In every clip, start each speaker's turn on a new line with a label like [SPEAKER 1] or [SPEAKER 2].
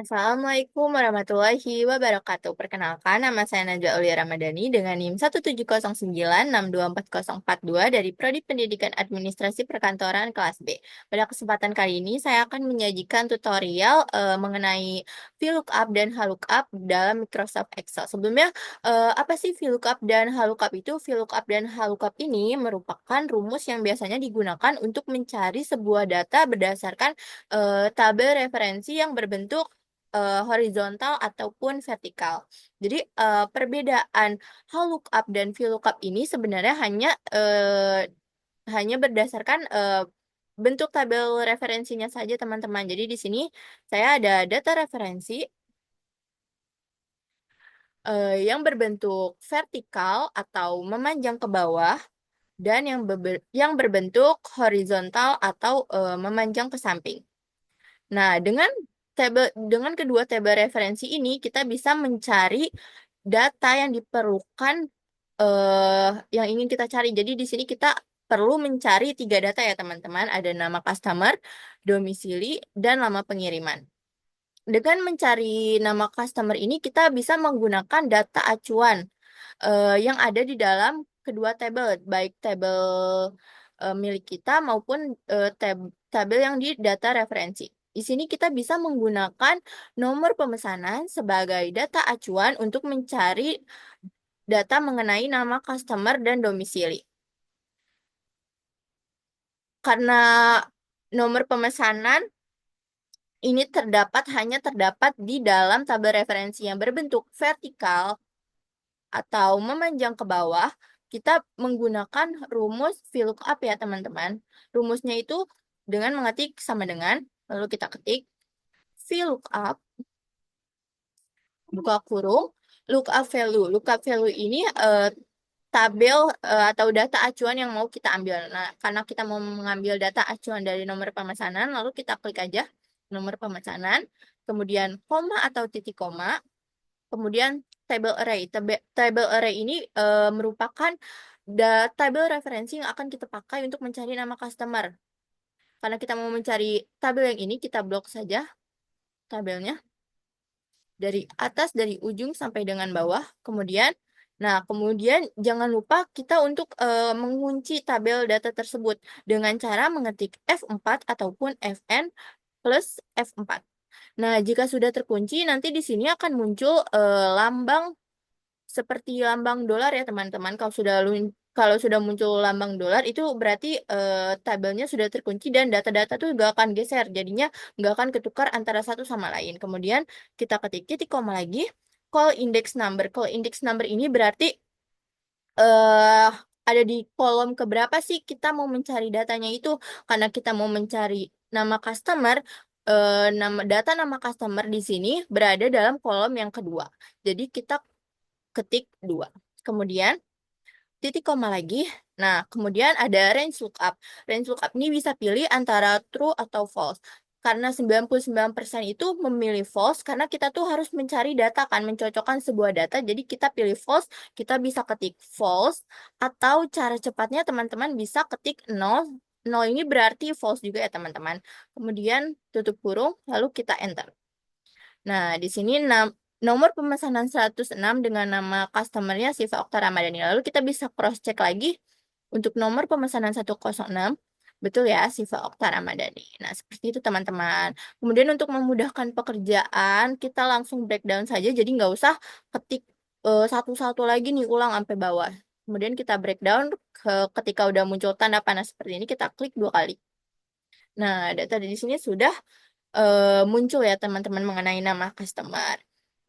[SPEAKER 1] Assalamualaikum warahmatullahi wabarakatuh. Perkenalkan, nama saya Najwa Aulia Ramadhani dengan NIM 17096240442 dari Prodi Pendidikan Administrasi Perkantoran kelas B. Pada kesempatan kali ini, saya akan menyajikan tutorial mengenai VLOOKUP dan HLOOKUP dalam Microsoft Excel. Sebelumnya, apa sih VLOOKUP dan HLOOKUP itu? VLOOKUP dan HLOOKUP ini merupakan rumus yang biasanya digunakan untuk mencari sebuah data berdasarkan tabel referensi yang berbentuk horizontal ataupun vertikal. Jadi perbedaan HLOOKUP dan VLOOKUP ini sebenarnya hanya berdasarkan bentuk tabel referensinya saja, teman-teman. Jadi di sini saya ada data referensi yang berbentuk vertikal atau memanjang ke bawah dan yang berbentuk horizontal atau memanjang ke samping. Nah, dengan kedua tabel referensi ini kita bisa mencari data yang diperlukan yang ingin kita cari. Jadi di sini kita perlu mencari tiga data ya teman-teman. Ada nama customer, domisili, dan lama pengiriman. Dengan mencari nama customer ini kita bisa menggunakan data acuan yang ada di dalam kedua tabel, baik tabel milik kita maupun tabel yang di data referensi. Di sini kita bisa menggunakan nomor pemesanan sebagai data acuan untuk mencari data mengenai nama customer dan domisili. Karena nomor pemesanan ini hanya terdapat di dalam tabel referensi yang berbentuk vertikal atau memanjang ke bawah, kita menggunakan rumus VLOOKUP ya teman-teman. Rumusnya itu dengan mengetik sama dengan, lalu kita ketik VLOOKUP, buka kurung, lookup value. Lookup value ini tabel atau data acuan yang mau kita ambil. Nah, karena kita mau mengambil data acuan dari nomor pemesanan, lalu kita klik aja nomor pemesanan, kemudian koma atau titik koma, kemudian table array. Table array ini merupakan tabel referensi yang akan kita pakai untuk mencari nama customer. Karena kita mau mencari tabel yang ini, kita blok saja tabelnya dari atas, dari ujung sampai dengan bawah. Kemudian jangan lupa kita untuk mengunci tabel data tersebut dengan cara mengetik F4 ataupun Fn plus F4. Nah, jika sudah terkunci, nanti di sini akan muncul lambang seperti lambang dolar ya teman-teman. Kalau sudah muncul lambang dolar itu berarti tabelnya sudah terkunci dan data-data tuh gak akan geser. Jadinya nggak akan ketukar antara satu sama lain. Kemudian kita ketik titik koma lagi. Call index number. Call index number ini berarti eh ada di kolom keberapa sih kita mau mencari datanya itu. Karena kita mau mencari nama customer, nama customer di sini berada dalam kolom yang kedua. Jadi kita ketik 2. Kemudian titik koma lagi. Nah, kemudian ada range lookup. Range lookup ini bisa pilih antara true atau false. Karena 99% itu memilih false, karena kita tuh harus mencari data kan, mencocokkan sebuah data. Jadi kita pilih false, kita bisa ketik false. Atau cara cepatnya teman-teman bisa ketik 0. 0 ini berarti false juga ya teman-teman. Kemudian tutup kurung, lalu kita enter. Nah, di sini nomor pemesanan 106 dengan nama customernya Siva Okta Ramadhani. Lalu kita bisa cross-check lagi untuk nomor pemesanan 106. Betul ya, Siva Okta Ramadhani. Nah, seperti itu teman-teman. Kemudian untuk memudahkan pekerjaan, kita langsung breakdown saja. Jadi nggak usah ketik satu-satu lagi nih ulang sampai bawah. Kemudian kita breakdown ketika udah muncul tanda panah seperti ini, kita klik 2 kali. Nah, data di sini sudah muncul ya teman-teman mengenai nama customer.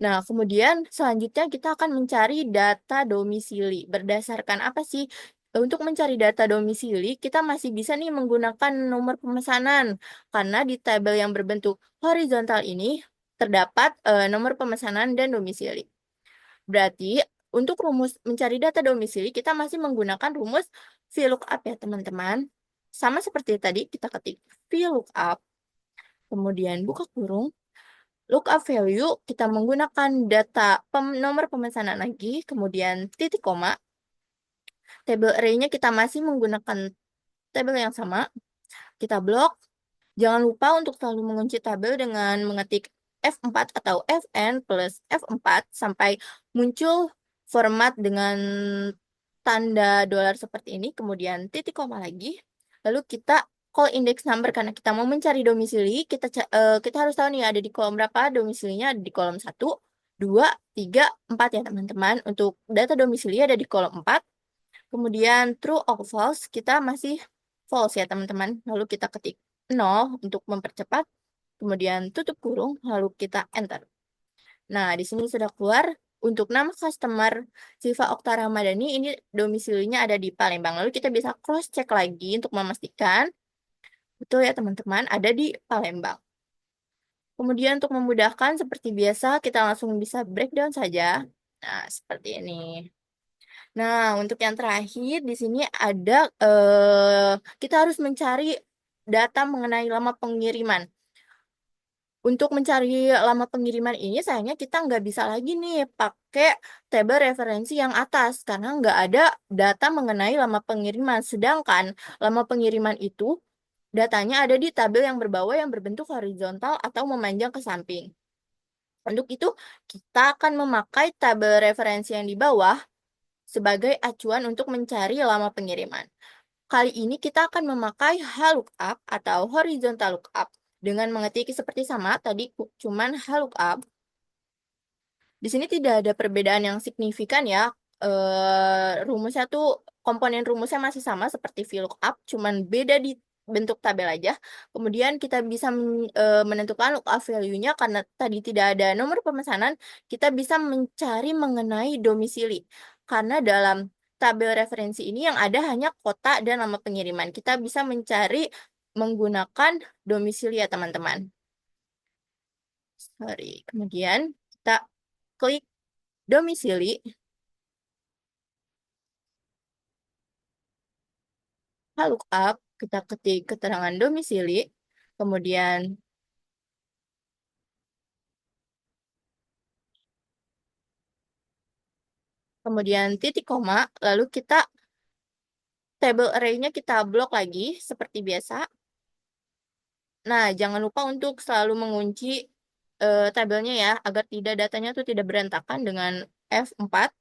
[SPEAKER 1] Nah, kemudian selanjutnya kita akan mencari data domisili. Berdasarkan apa sih? Untuk mencari data domisili, kita masih bisa nih menggunakan nomor pemesanan. Karena di tabel yang berbentuk horizontal ini terdapat nomor pemesanan dan domisili. Berarti untuk rumus mencari data domisili, kita masih menggunakan rumus VLOOKUP ya teman-teman. Sama seperti tadi, kita ketik VLOOKUP. Kemudian buka kurung, lookup value, kita menggunakan nomor pemesanan lagi, kemudian titik koma. Table array-nya kita masih menggunakan tabel yang sama. Kita blok. Jangan lupa untuk selalu mengunci tabel dengan mengetik F4 atau Fn plus F4 sampai muncul format dengan tanda dolar seperti ini, kemudian titik koma lagi. Lalu kita call index number karena kita mau mencari domisili, kita harus tahu nih ada di kolom berapa, domisilinya ada di kolom 1, 2, 3, 4 ya teman-teman. Untuk data domisili ada di kolom 4. Kemudian true or false, kita masih false ya teman-teman. Lalu kita ketik 0 untuk mempercepat, kemudian tutup kurung, lalu kita enter. Nah, di sini sudah keluar untuk nama customer Siva Okta Ramadhani, ini domisilinya ada di Palembang. Lalu kita bisa cross check lagi untuk memastikan betul ya teman-teman, ada di Palembang. Kemudian untuk memudahkan seperti biasa kita langsung bisa breakdown saja. Nah, seperti ini. Nah, untuk yang terakhir di sini ada kita harus mencari data mengenai lama pengiriman. Untuk mencari lama pengiriman ini sayangnya kita nggak bisa lagi nih pakai tabel referensi yang atas karena nggak ada data mengenai lama pengiriman. Sedangkan lama pengiriman itu datanya ada di tabel yang berbawah yang berbentuk horizontal atau memanjang ke samping. Untuk itu kita akan memakai tabel referensi yang di bawah sebagai acuan untuk mencari lama pengiriman. Kali ini kita akan memakai HLOOKUP atau horizontal lookup. Dengan mengetik seperti sama, tadi cuman HLOOKUP. Di sini tidak ada perbedaan yang signifikan ya. Rumusnya tuh, komponen rumusnya masih sama seperti VLOOKUP, cuman beda di bentuk tabel aja. Kemudian kita bisa menentukan lookup value-nya karena tadi tidak ada nomor pemesanan, kita bisa mencari mengenai domisili. Karena dalam tabel referensi ini yang ada hanya kota dan nama pengiriman. Kita bisa mencari menggunakan domisili ya teman-teman. Sorry. Kemudian kita klik domisili. Lookup, kita ketik keterangan domisili. Kemudian titik koma, lalu kita table array-nya kita blok lagi seperti biasa. Nah, jangan lupa untuk selalu mengunci tabelnya ya, agar tidak datanya itu tidak berantakan dengan F4.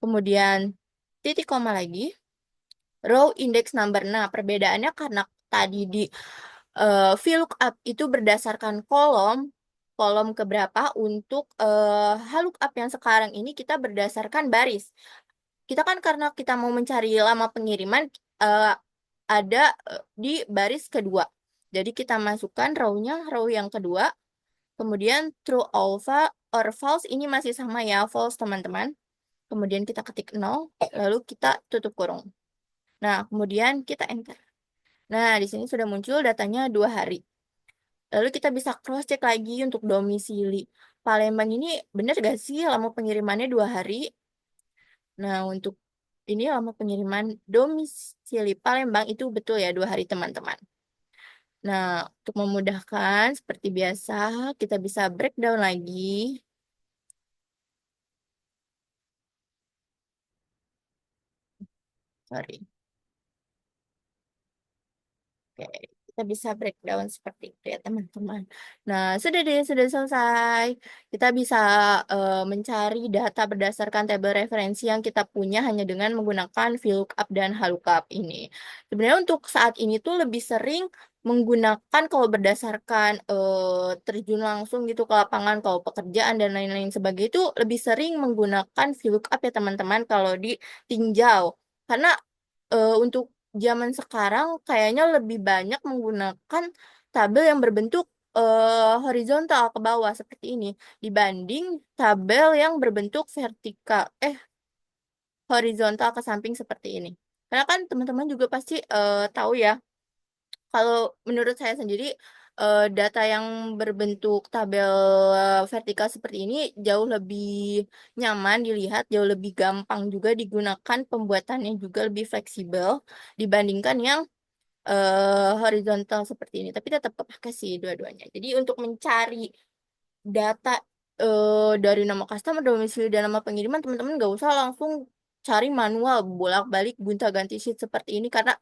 [SPEAKER 1] Kemudian titik koma lagi, row index number. Nah, perbedaannya karena tadi di VLOOKUP itu berdasarkan kolom keberapa, untuk HLOOKUP yang sekarang ini kita berdasarkan baris. Kita kan karena kita mau mencari lama pengiriman ada di baris kedua. Jadi kita masukkan row-nya, row yang kedua. Kemudian true or false ini masih sama ya, false teman-teman. Kemudian kita ketik 0, lalu kita tutup kurung. Nah, kemudian kita enter. Nah, di sini sudah muncul datanya 2 hari. Lalu kita bisa cross check lagi untuk domisili. Palembang ini benar gak sih lama pengirimannya 2 hari? Nah, untuk ini lama pengiriman domisili Palembang itu betul ya 2 hari teman-teman. Nah, untuk memudahkan seperti biasa kita bisa breakdown lagi. Sorry. Oke, kita bisa breakdown seperti itu ya teman-teman. Nah, sudah deh, sudah selesai. Kita bisa mencari data berdasarkan tabel referensi yang kita punya hanya dengan menggunakan VLOOKUP dan HLOOKUP ini. Sebenarnya untuk saat ini tuh lebih sering menggunakan kalau berdasarkan terjun langsung gitu ke lapangan, kalau pekerjaan dan lain-lain sebagainya itu lebih sering menggunakan VLOOKUP ya teman-teman kalau ditinjau. Karena untuk zaman sekarang kayaknya lebih banyak menggunakan tabel yang berbentuk horizontal ke bawah seperti ini dibanding tabel yang berbentuk vertikal horizontal ke samping seperti ini. Karena kan teman-teman juga pasti tahu ya, kalau menurut saya sendiri data yang berbentuk tabel vertikal seperti ini jauh lebih nyaman dilihat, jauh lebih gampang juga digunakan, pembuatannya juga lebih fleksibel dibandingkan yang horizontal seperti ini. Tapi tetap pakai sih dua-duanya. Jadi untuk mencari data dari nama customer, domisili, dan nama pengiriman, teman-teman nggak usah langsung cari manual bolak-balik gonta-ganti sheet seperti ini karena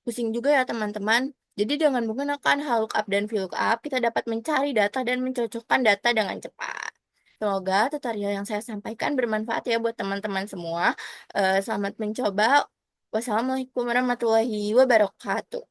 [SPEAKER 1] pusing juga ya teman-teman. Jadi dengan menggunakan lookup dan VLOOKUP, kita dapat mencari data dan mencocokkan data dengan cepat. Semoga tutorial yang saya sampaikan bermanfaat ya buat teman-teman semua. Selamat mencoba. Wassalamualaikum warahmatullahi wabarakatuh.